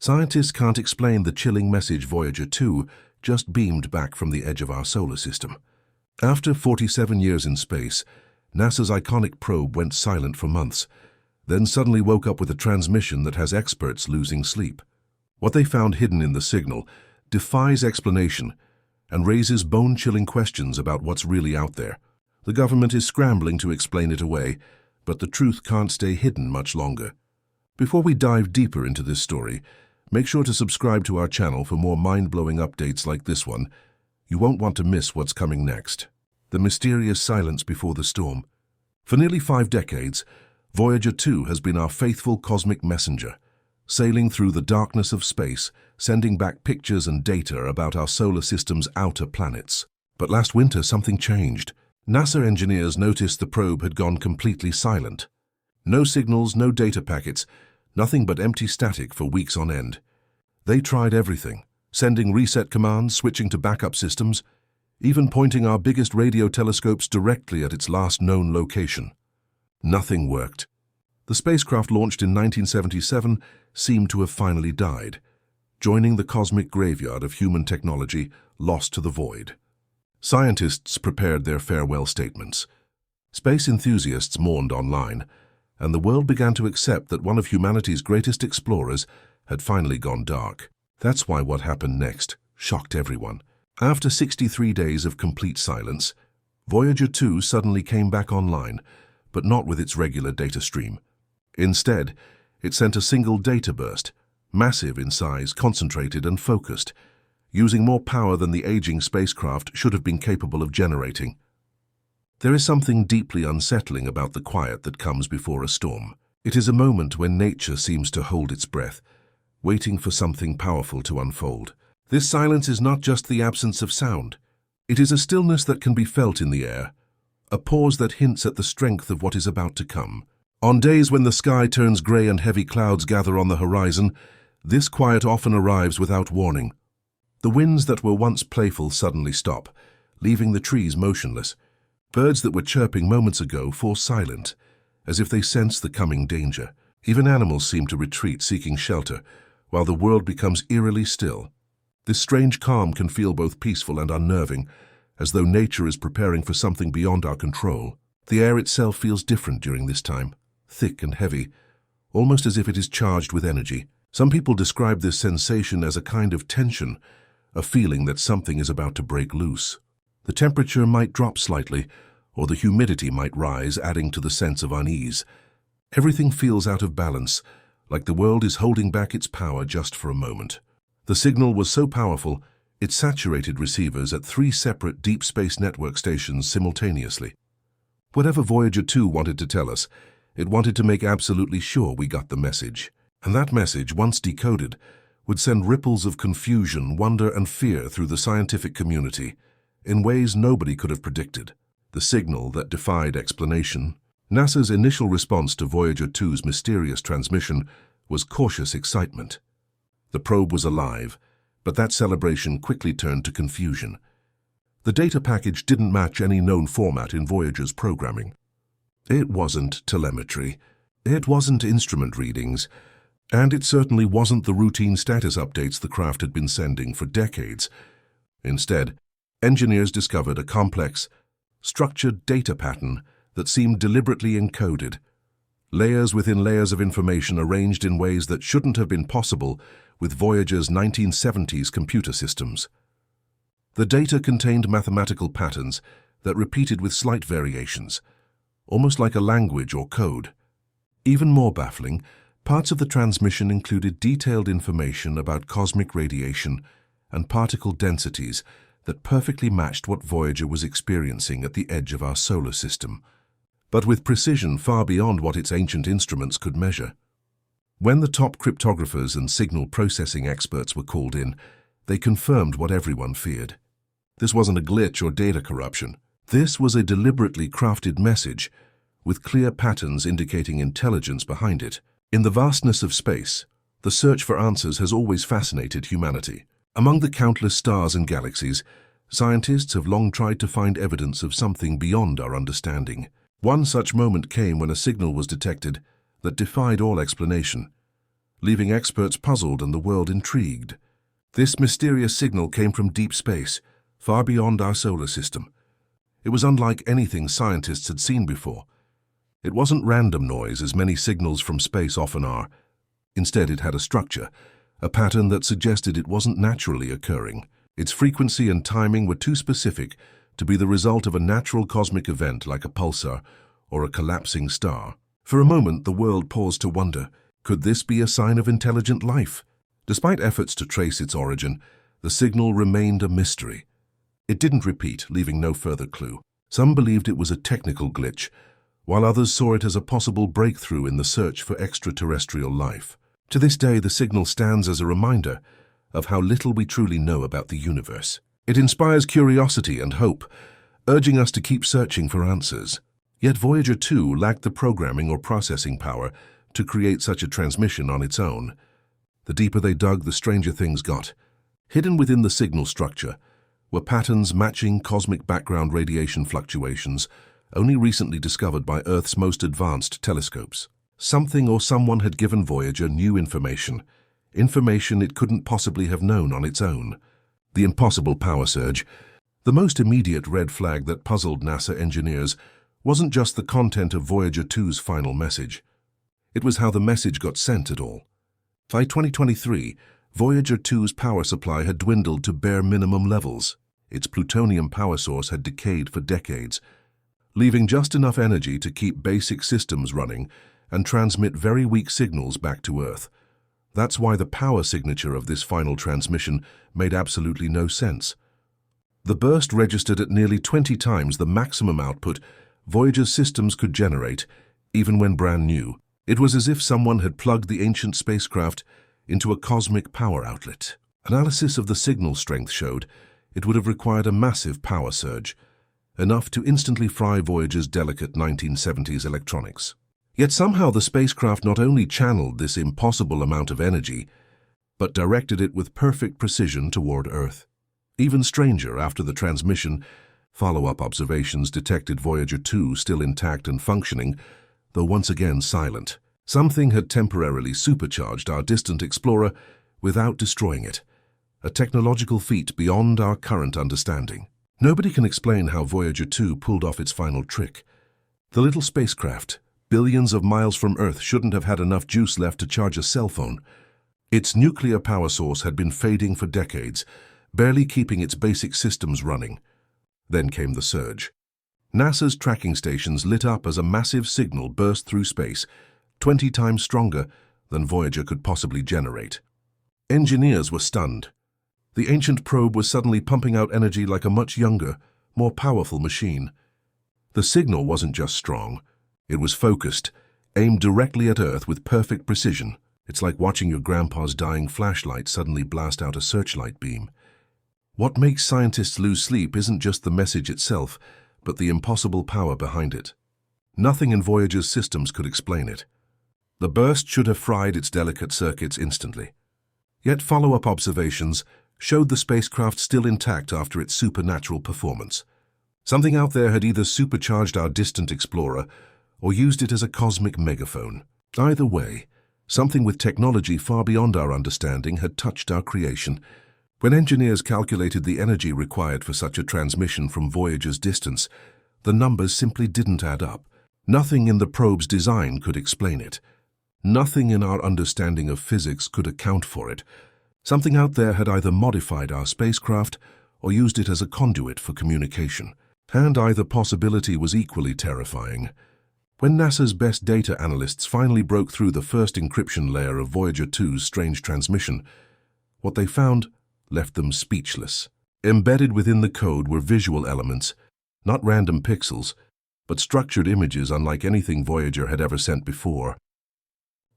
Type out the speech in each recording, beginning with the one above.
Scientists can't explain the chilling message Voyager 2 just beamed back from the edge of our solar system. After 47 years in space, NASA's iconic probe went silent for months, then suddenly woke up with a transmission that has experts losing sleep. What they found hidden in the signal defies explanation and raises bone-chilling questions about what's really out there. The government is scrambling to explain it away, but the truth can't stay hidden much longer. Before we dive deeper into this story, make sure to subscribe to our channel for more mind-blowing updates like this one. You won't want to miss what's coming next. The mysterious silence before the storm. For nearly 5 decades, Voyager 2 has been our faithful cosmic messenger, sailing through the darkness of space, sending back pictures and data about our solar system's outer planets. But last winter, something changed. NASA engineers noticed the probe had gone completely silent. No signals, no data packets, nothing but empty static for weeks on end. They tried everything, sending reset commands, switching to backup systems, even pointing our biggest radio telescopes directly at its last known location. Nothing worked. The spacecraft launched in 1977 seemed to have finally died, joining the cosmic graveyard of human technology lost to the void. Scientists prepared their farewell statements. Space enthusiasts mourned online, and the world began to accept that one of humanity's greatest explorers had finally gone dark. That's why what happened next shocked everyone. After 63 days of complete silence, Voyager 2 suddenly came back online, but not with its regular data stream. Instead, it sent a single data burst, massive in size, concentrated and focused, using more power than the aging spacecraft should have been capable of generating. There is something deeply unsettling about the quiet that comes before a storm. It is a moment when nature seems to hold its breath, waiting for something powerful to unfold. This silence is not just the absence of sound. It is a stillness that can be felt in the air, a pause that hints at the strength of what is about to come. On days when the sky turns grey and heavy clouds gather on the horizon, this quiet often arrives without warning. The winds that were once playful suddenly stop, leaving the trees motionless. Birds that were chirping moments ago fall silent, as if they sense the coming danger. Even animals seem to retreat, seeking shelter, while the world becomes eerily still. This strange calm can feel both peaceful and unnerving, as though nature is preparing for something beyond our control. The air itself feels different during this time, thick and heavy, almost as if it is charged with energy. Some people describe this sensation as a kind of tension, a feeling that something is about to break loose. The temperature might drop slightly, or the humidity might rise, adding to the sense of unease. Everything feels out of balance, like the world is holding back its power just for a moment. The signal was so powerful, it saturated receivers at 3 separate deep space network stations simultaneously. Whatever Voyager 2 wanted to tell us, it wanted to make absolutely sure we got the message. And that message, once decoded, would send ripples of confusion, wonder and fear through the scientific community in ways nobody could have predicted. The signal that defied explanation. NASA's initial response to Voyager 2's mysterious transmission was cautious excitement. The probe was alive, but that celebration quickly turned to confusion. The data package didn't match any known format in Voyager's programming. It wasn't telemetry, it wasn't instrument readings, and it certainly wasn't the routine status updates the craft had been sending for decades. Instead, engineers discovered a complex, structured data pattern that seemed deliberately encoded, layers within layers of information arranged in ways that shouldn't have been possible with Voyager's 1970s computer systems. The data contained mathematical patterns that repeated with slight variations, almost like a language or code. Even more baffling, parts of the transmission included detailed information about cosmic radiation and particle densities that perfectly matched what Voyager was experiencing at the edge of our solar system, but with precision far beyond what its ancient instruments could measure. When the top cryptographers and signal processing experts were called in, they confirmed what everyone feared. This wasn't a glitch or data corruption. This was a deliberately crafted message, with clear patterns indicating intelligence behind it. In the vastness of space, the search for answers has always fascinated humanity. Among the countless stars and galaxies, scientists have long tried to find evidence of something beyond our understanding. One such moment came when a signal was detected that defied all explanation. leaving experts puzzled and the world intrigued. This mysterious signal came from deep space, far beyond our solar system. It was unlike anything scientists had seen before. It wasn't random noise, as many signals from space often are. Instead, it had a structure, a pattern that suggested it wasn't naturally occurring. Its frequency and timing were too specific to be the result of a natural cosmic event like a pulsar or a collapsing star. For a moment, the world paused to wonder, could this be a sign of intelligent life? Despite efforts to trace its origin, the signal remained a mystery. It didn't repeat, leaving no further clue. Some believed it was a technical glitch, while others saw it as a possible breakthrough in the search for extraterrestrial life. To this day, the signal stands as a reminder of how little we truly know about the universe. It inspires curiosity and hope, urging us to keep searching for answers. Yet Voyager 2 lacked the programming or processing power to create such a transmission on its own. The deeper they dug, the stranger things got. Hidden within the signal structure were patterns matching cosmic background radiation fluctuations only recently discovered by Earth's most advanced telescopes. Something or someone had given Voyager new information it couldn't possibly have known on its own. The impossible power surge, the most immediate red flag that puzzled NASA engineers, wasn't just the content of Voyager 2's final message. It was how the message got sent at all. By 2023, Voyager 2's power supply had dwindled to bare minimum levels. Its plutonium power source had decayed for decades, leaving just enough energy to keep basic systems running and transmit very weak signals back to Earth. That's why the power signature of this final transmission made absolutely no sense. The burst registered at nearly 20 times the maximum output Voyager's systems could generate, even when brand new. It was as if someone had plugged the ancient spacecraft into a cosmic power outlet. Analysis of the signal strength showed it would have required a massive power surge, enough to instantly fry Voyager's delicate 1970s electronics. Yet somehow the spacecraft not only channeled this impossible amount of energy, but directed it with perfect precision toward Earth. Even stranger, after the transmission, follow-up observations detected Voyager 2 still intact and functioning, though once again silent. Something had temporarily supercharged our distant explorer without destroying it, a technological feat beyond our current understanding. Nobody can explain how Voyager 2 pulled off its final trick. The little spacecraft, billions of miles from Earth, shouldn't have had enough juice left to charge a cell phone. Its nuclear power source had been fading for decades, barely keeping its basic systems running. Then came the surge. NASA's tracking stations lit up as a massive signal burst through space, 20 times stronger than Voyager could possibly generate. Engineers were stunned. The ancient probe was suddenly pumping out energy like a much younger, more powerful machine. The signal wasn't just strong. It was focused, aimed directly at Earth with perfect precision. It's like watching your grandpa's dying flashlight suddenly blast out a searchlight beam. What makes scientists lose sleep isn't just the message itself, but the impossible power behind it. Nothing in Voyager's systems could explain it. The burst should have fried its delicate circuits instantly. Yet follow-up observations showed the spacecraft still intact after its supernatural performance. Something out there had either supercharged our distant explorer or used it as a cosmic megaphone. Either way, something with technology far beyond our understanding had touched our creation. When engineers calculated the energy required for such a transmission from Voyager's distance, the numbers simply didn't add up. Nothing in the probe's design could explain it. Nothing in our understanding of physics could account for it. Something out there had either modified our spacecraft or used it as a conduit for communication. And either possibility was equally terrifying. When NASA's best data analysts finally broke through the first encryption layer of Voyager 2's strange transmission, what they found left them speechless. Embedded within the code were visual elements, not random pixels, but structured images unlike anything Voyager had ever sent before.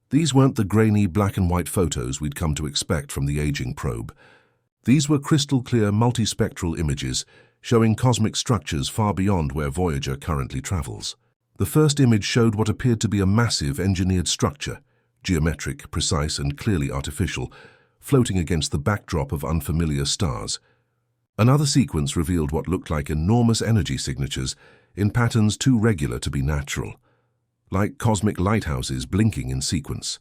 These weren't the grainy black-and-white photos we'd come to expect from the aging probe. These were crystal-clear multispectral images showing cosmic structures far beyond where Voyager currently travels. The first image showed what appeared to be a massive engineered structure, geometric, precise, and clearly artificial, floating against the backdrop of unfamiliar stars. Another sequence revealed what looked like enormous energy signatures in patterns too regular to be natural, like cosmic lighthouses blinking in sequence.